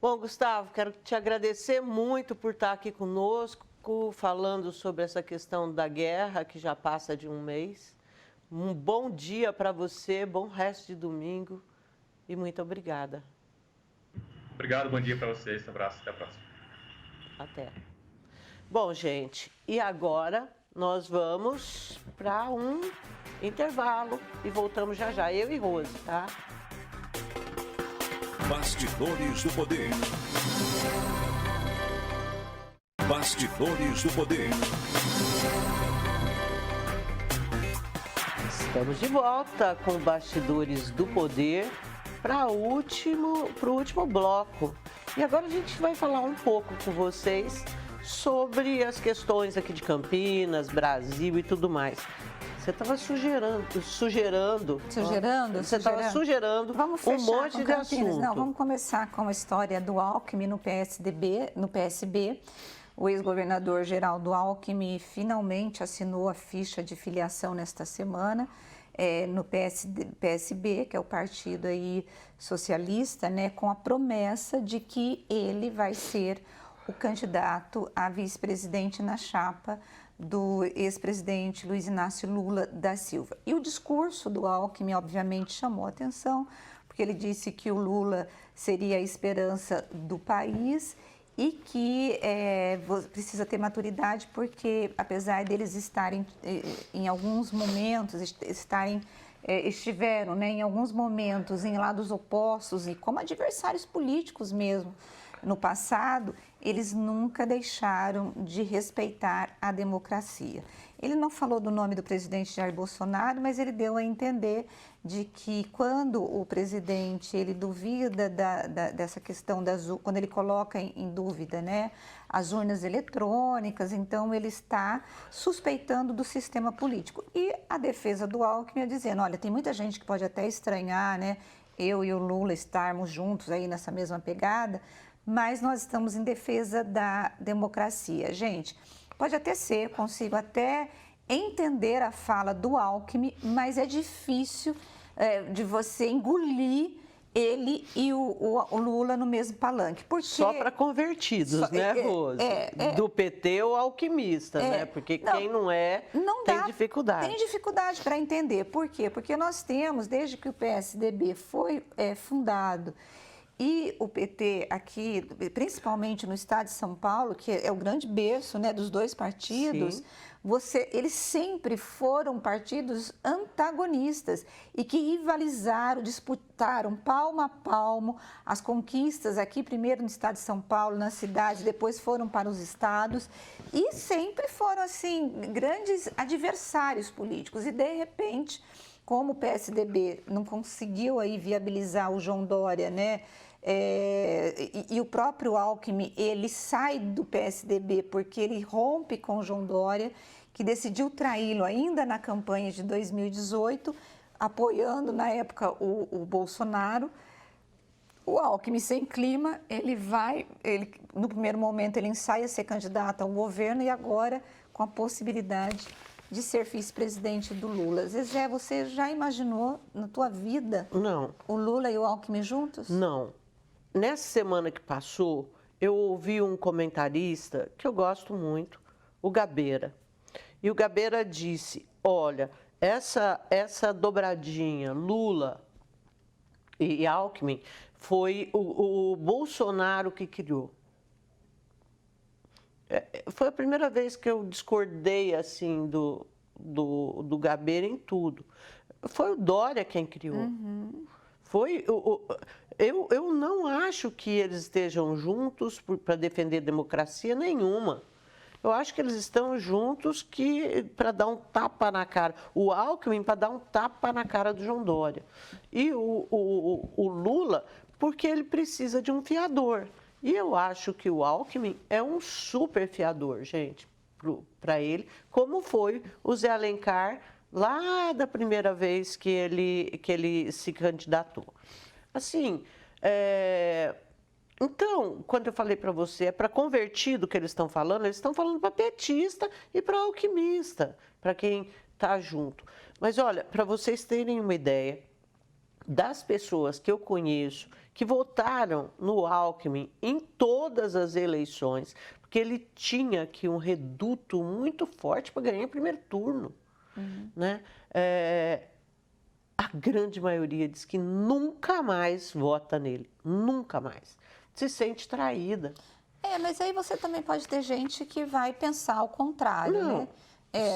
Bom, Gustavo, quero te agradecer muito por estar aqui conosco, falando sobre essa questão da guerra, que já passa de um mês. Um bom dia para você, bom resto de domingo e muito obrigada. Obrigado, bom dia para vocês, um abraço, até a próxima. Até. Bom, gente, e agora nós vamos para um intervalo e voltamos já já, eu e Rose, tá? Bastidores do Poder. Bastidores do Poder. Estamos de volta com Bastidores do Poder para o último bloco. E agora a gente vai falar um pouco com vocês sobre as questões aqui de Campinas, Brasil e tudo mais. Você estava sugerando um monte de assunto. Não, vamos começar com a história do Alckmin no PSB. O ex-governador Geraldo Alckmin finalmente assinou a ficha de filiação nesta semana no PSB, que é o partido aí socialista, né, com a promessa de que ele vai ser o candidato a vice-presidente na chapa do ex-presidente Luiz Inácio Lula da Silva. E o discurso do Alckmin, obviamente, chamou a atenção, porque ele disse que o Lula seria a esperança do país e que precisa ter maturidade, porque apesar deles estarem, em alguns momentos, estiveram, né, em alguns momentos em lados opostos e como adversários políticos mesmo, no passado, eles nunca deixaram de respeitar a democracia. Ele não falou do nome do presidente Jair Bolsonaro, mas ele deu a entender de que quando o presidente ele duvida dessa questão quando ele coloca em dúvida, né, as urnas eletrônicas, então ele está suspeitando do sistema político. E a defesa do Alckmin é dizendo, olha, tem muita gente que pode até estranhar, né, eu e o Lula estarmos juntos aí nessa mesma pegada, mas nós estamos em defesa da democracia. Gente, pode até ser, consigo até entender a fala do Alckmin, mas é difícil de você engolir ele e o Lula no mesmo palanque. Porque Só para convertidos, né, Rose? Do PT ou alquimista, né? Porque quem não é, tem dificuldade. Tem dificuldade para entender. Por quê? Porque nós temos, desde que o PSDB foi fundado, e o PT aqui, principalmente no estado de São Paulo, que é o grande berço, né, dos dois partidos, Sim. eles sempre foram partidos antagonistas e que rivalizaram, disputaram palmo a palmo as conquistas aqui, primeiro no estado de São Paulo, nas cidades, depois foram para os estados e sempre foram, assim, grandes adversários políticos. E, de repente, como o PSDB não conseguiu aí viabilizar o João Dória, né? E o próprio Alckmin, ele sai do PSDB porque ele rompe com o João Dória, que decidiu traí-lo ainda na campanha de 2018, apoiando na época o Bolsonaro. O Alckmin, sem clima, no primeiro momento ele ensaia ser candidato ao governo e agora com a possibilidade de ser vice-presidente do Lula. Zezé, você já imaginou na tua vida Não. o Lula e o Alckmin juntos? Não. Nessa semana que passou, eu ouvi um comentarista que eu gosto muito, o Gabeira. E o Gabeira disse, olha, essa dobradinha Lula e Alckmin foi o Bolsonaro que criou. Foi a primeira vez que eu discordei assim do Gabeira em tudo. Foi o Dória quem criou. Uhum. Eu não acho que eles estejam juntos para defender democracia nenhuma. Eu acho que eles estão juntos para dar um tapa na cara. O Alckmin para dar um tapa na cara do João Dória. E o Lula porque ele precisa de um fiador. E eu acho que o Alckmin é um super fiador, gente, para ele, como foi o Zé Alencar lá da primeira vez que ele se candidatou. Assim, então, quando eu falei para você, é para convertido que eles estão falando para petista e para alquimista, para quem está junto. Mas olha, para vocês terem uma ideia, das pessoas que eu conheço que votaram no Alckmin em todas as eleições, porque ele tinha aqui um reduto muito forte para ganhar o primeiro turno. Né? A grande maioria diz que nunca mais vota nele, nunca mais. Se sente traída. Mas aí você também pode ter gente que vai pensar ao contrário, Não. né?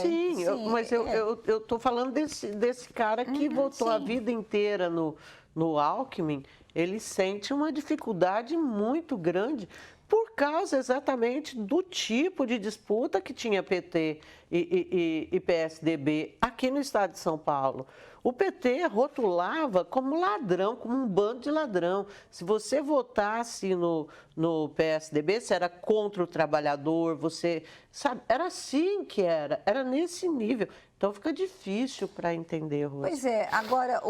Sim, mas eu estou falando desse cara que votou a vida inteira no Alckmin. Ele sente uma dificuldade muito grande por causa exatamente do tipo de disputa que tinha PT e PSDB aqui no estado de São Paulo. O PT rotulava como ladrão, como um bando de ladrão. Se você votasse no PSDB, você era contra o trabalhador, você sabe, era assim que era nesse nível. Então fica difícil para entender, Rose. Pois é, agora,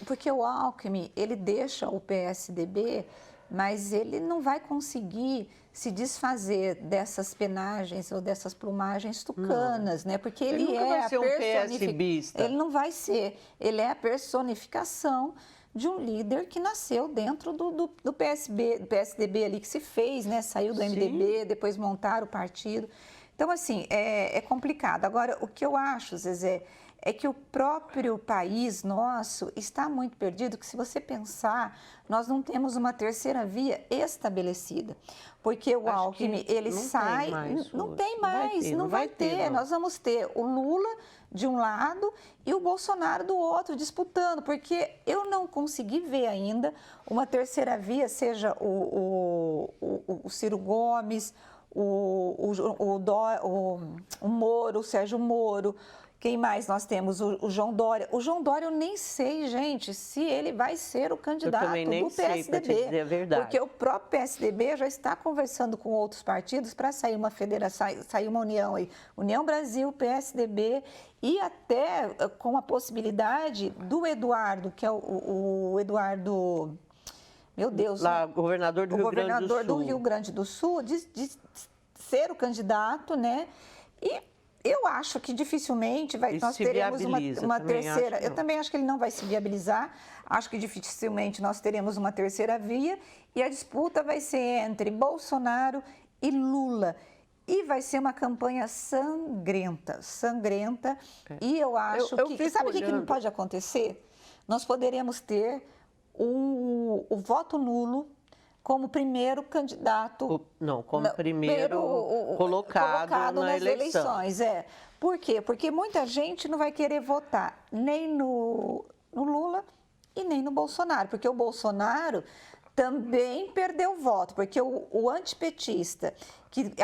porque o Alckmin, ele deixa o PSDB, mas ele não vai conseguir se desfazer dessas penagens ou dessas plumagens tucanas, né? Porque ele nunca vai ser um PSBista. Ele não vai ser. Ele é a personificação de um líder que nasceu dentro do PSDB ali, que se fez, né? Saiu do MDB, depois montaram o partido. Então, assim, é complicado. Agora, o que eu acho, Zezé, é que o próprio país nosso está muito perdido, que se você pensar, nós não temos uma terceira via estabelecida. Porque o Alckmin, ele sai... Não tem mais, não vai ter. Nós vamos ter o Lula de um lado e o Bolsonaro do outro disputando, porque eu não consegui ver ainda uma terceira via, seja o Ciro Gomes, o Moro, o Sérgio Moro. Quem mais nós temos? O João Dória. O João Dória, eu nem sei, gente, se ele vai ser o candidato do PSDB. Sei, te dizer a verdade. Porque o próprio PSDB já está conversando com outros partidos para sair uma federação, sair uma união aí. União Brasil, PSDB e até com a possibilidade do Eduardo, que é o Eduardo... Meu Deus. Lá, governador do Rio Grande do Sul. Governador do Rio Grande do Sul, de ser o candidato, né? E Eu acho que dificilmente Ele nós se teremos viabiliza, uma também acho terceira. que Eu não. também acho que ele não vai se viabilizar. Acho que dificilmente nós teremos uma terceira via. E a disputa vai ser entre Bolsonaro e Lula. E vai ser uma campanha sangrenta, sangrenta. E eu acho Eu que... fico Sabe o que não olhando. pode acontecer? Nós poderemos ter o voto nulo como primeiro candidato. Como primeiro colocado na nas eleição. eleições. Por quê? Porque muita gente não vai querer votar nem no Lula e nem no Bolsonaro, porque o Bolsonaro também perdeu voto, porque o antipetista,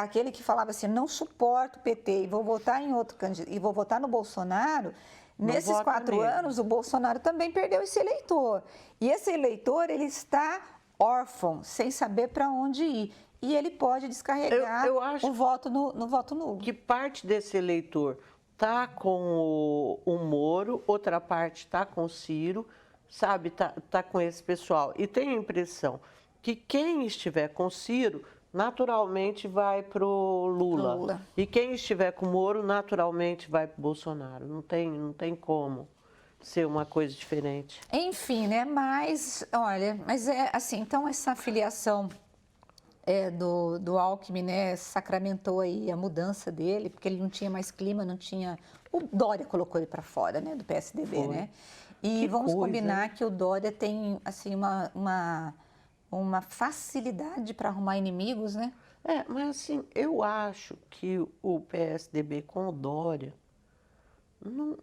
aquele que falava assim, não suporto o PT e vou votar em outro candidato e vou votar no Bolsonaro, nesses vota 4 nele. anos o Bolsonaro também perdeu esse eleitor. E esse eleitor, ele está órfão, sem saber para onde ir. E ele pode descarregar Eu acho o voto no voto nulo. que parte desse eleitor está com o Moro, outra parte está com o Ciro, sabe, tá com esse pessoal. E tenho a impressão que quem estiver com o Ciro, naturalmente vai para o Lula. E quem estiver com o Moro, naturalmente vai para o Bolsonaro. Não tem como ser uma coisa diferente. Enfim, né? Mas, olha, é assim, então essa filiação do Alckmin, né, sacramentou aí a mudança dele, porque ele não tinha mais clima, não tinha... O Dória colocou ele para fora, né, do PSDB, Foi. né? E Que vamos coisa, combinar hein? que o Dória tem, assim, uma facilidade para arrumar inimigos, né? Mas assim, eu acho que o PSDB com o Dória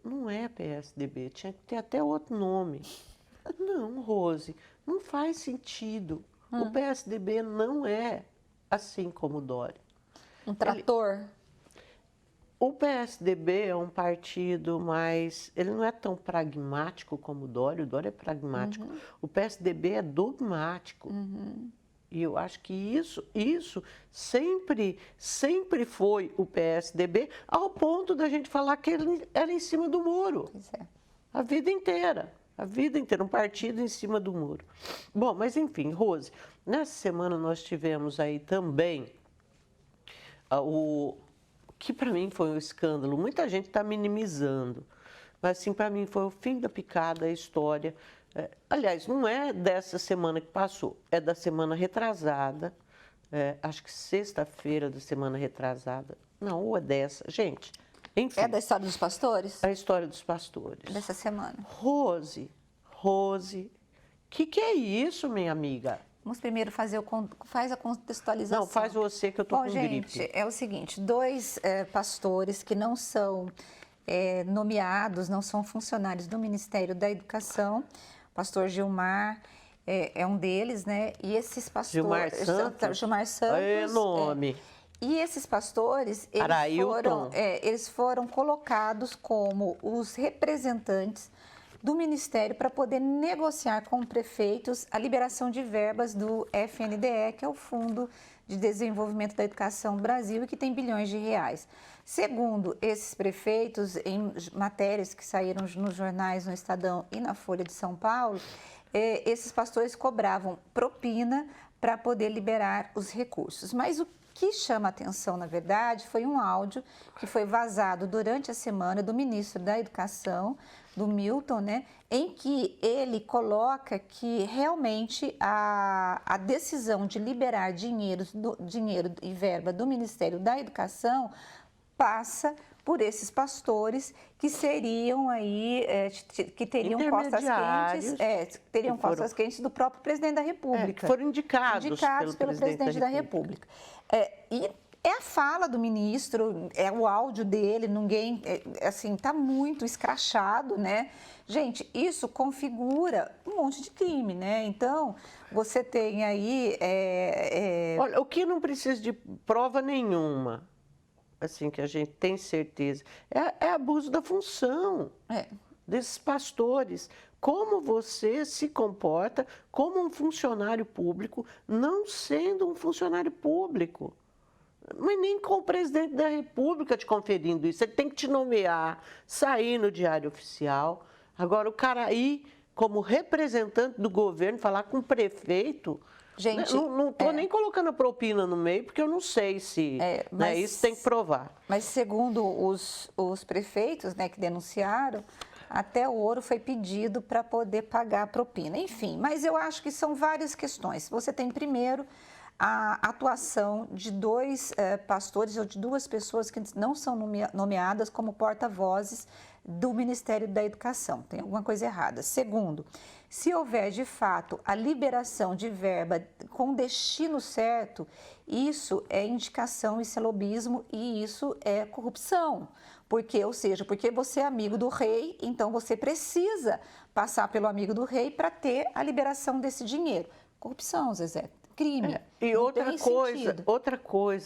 não é PSDB, tinha que ter até outro nome. Não, Rose, não faz sentido. O PSDB não é assim como o Dória. Um trator. O PSDB é um partido mais... Ele não é tão pragmático como o Dória é pragmático. O PSDB é dogmático. E eu acho que isso sempre foi o PSDB, ao ponto da gente falar que ele era em cima do muro. Pois é. A vida inteira, um partido em cima do muro. Bom, mas enfim, Rose, nessa semana nós tivemos aí também o que para mim foi um escândalo. Muita gente está minimizando, mas assim, para mim foi o fim da picada, a história. Aliás, não é dessa semana que passou, é da semana retrasada, acho que sexta-feira da semana retrasada. Não, ou é dessa. Gente, enfim. É da história dos pastores? A história dos pastores. Dessa semana. Rose, que é isso, minha amiga? Vamos primeiro faz a contextualização. Não, faz você que eu tô Bom, com gente, gripe. é o seguinte, 2 pastores que não são nomeados, não são funcionários do Ministério da Educação, o pastor Gilmar é um deles, né? E esses pastores... Gilmar Santos? É nome. E esses pastores, eles foram colocados como os representantes do Ministério para poder negociar com prefeitos a liberação de verbas do FNDE, que é o Fundo de Desenvolvimento da Educação Brasil, e que tem bilhões de reais. Segundo esses prefeitos, em matérias que saíram nos jornais, no Estadão e na Folha de São Paulo, esses pastores cobravam propina para poder liberar os recursos. Mas o que chama atenção, na verdade, foi um áudio que foi vazado durante a semana do ministro da Educação, do Milton, né, em que ele coloca que realmente a decisão de liberar dinheiro e verba do Ministério da Educação passa por esses pastores que seriam aí, que teriam costas quentes do próprio presidente da República. Que foram indicados pelo presidente da República. E é a fala do ministro, é o áudio dele, ninguém, assim, está muito escrachado, né? Gente, isso configura um monte de crime, né? Então, você tem aí... Olha, o que não precisa de prova nenhuma, assim, que a gente tem certeza, é abuso da função desses pastores. Como você se comporta como um funcionário público, não sendo um funcionário público. Mas nem com o presidente da República te conferindo isso. Ele tem que te nomear, sair no Diário Oficial. Agora, o cara ir como representante do governo, falar com o prefeito... Gente, Não estou nem colocando a propina no meio, porque eu não sei se... mas- isso tem que provar. Mas segundo os prefeitos, né, que denunciaram, até o ouro foi pedido para poder pagar a propina. Enfim, mas eu acho que são várias questões. Você tem primeiro a atuação de dois pastores ou de duas pessoas que não são nomeadas como porta-vozes do Ministério da Educação. Tem alguma coisa errada. Segundo, se houver de fato a liberação de verba com destino certo, isso é indicação, isso é lobismo e isso é corrupção. Porque, ou seja, porque você é amigo do rei, então você precisa passar pelo amigo do rei para ter a liberação desse dinheiro. Corrupção, Zezé. Crime. E Não outra tem coisa,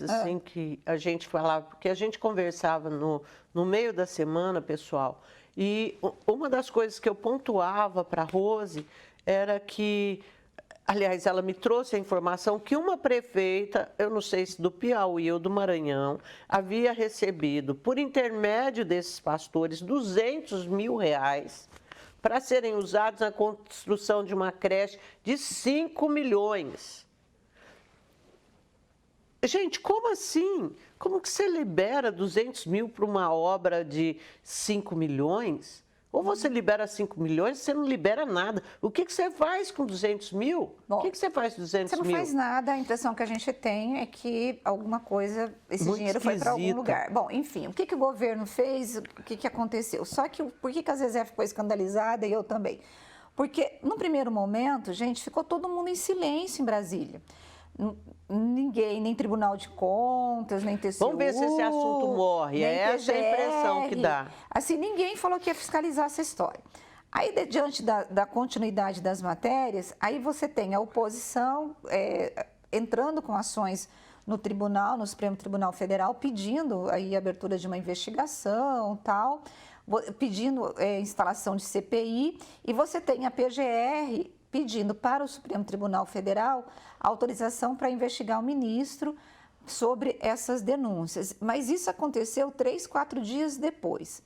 sentido. assim, que a gente falava, porque a gente conversava no meio da semana, pessoal, e uma das coisas que eu pontuava para a Rose era que, aliás, ela me trouxe a informação que uma prefeita, eu não sei se do Piauí ou do Maranhão, havia recebido, por intermédio desses pastores, R$200 mil para serem usados na construção de uma creche de 5 milhões. Gente, como assim? Como que você libera 200 mil para uma obra de 5 milhões? Ou você libera 5 milhões, você não libera nada. O que você faz com 200 mil? Bom, o que você faz com 200 mil? Você não faz nada, a impressão que a gente tem é que alguma coisa, esse Muito dinheiro foi para algum esquisita. lugar. Bom, enfim, o que o governo fez, o que aconteceu? Só que por que a Zezé ficou escandalizada e eu também? Porque, no primeiro momento, gente, ficou todo mundo em silêncio em Brasília. Ninguém, nem Tribunal de Contas, nem TCU. Vamos ver se esse assunto morre. nem É essa a impressão que dá. Assim, ninguém falou que ia fiscalizar essa história. Aí, diante da continuidade das matérias, aí você tem a oposição entrando com ações no tribunal, no Supremo Tribunal Federal, pedindo aí a abertura de uma investigação, tal, pedindo instalação de CPI, e você tem a PGR pedindo para o Supremo Tribunal Federal autorização para investigar o ministro sobre essas denúncias. Mas isso aconteceu 3, 4 dias depois.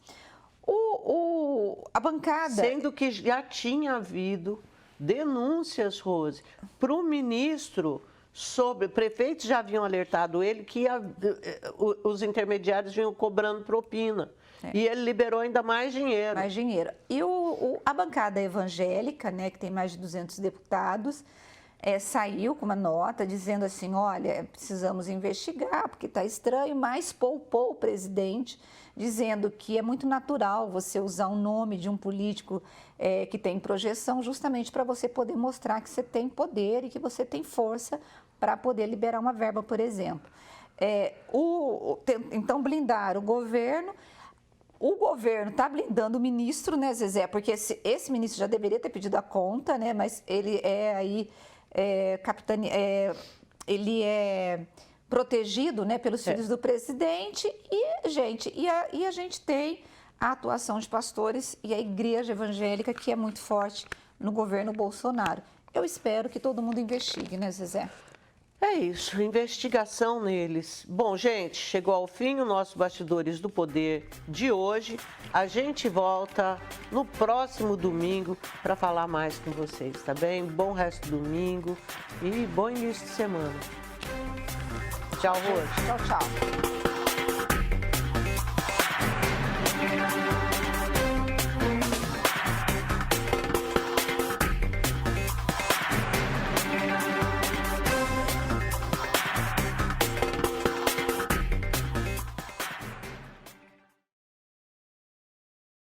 A bancada... Sendo que já tinha havido denúncias, Rose, para o ministro sobre... Prefeitos já haviam alertado ele que os intermediários vinham cobrando propina. E ele liberou ainda mais dinheiro. Mais dinheiro. E a bancada evangélica, né, que tem mais de 200 deputados, saiu com uma nota dizendo assim, olha, precisamos investigar, porque está estranho, mas poupou o presidente, dizendo que é muito natural você usar o nome de um político que tem projeção, justamente para você poder mostrar que você tem poder e que você tem força para poder liberar uma verba, por exemplo. Então, blindar o governo. O governo está blindando o ministro, né, Zezé? Porque esse ministro já deveria ter pedido a conta, né? Mas ele ele é protegido, né, pelos filhos do presidente. E, gente, a gente tem a atuação de pastores e a igreja evangélica, que é muito forte no governo Bolsonaro. Eu espero que todo mundo investigue, né, Zezé? É isso, investigação neles. Bom, gente, chegou ao fim o nosso Bastidores do Poder de hoje. A gente volta no próximo domingo para falar mais com vocês, tá bem? Bom resto do domingo e bom início de semana. Tchau, Rose. Tchau, tchau.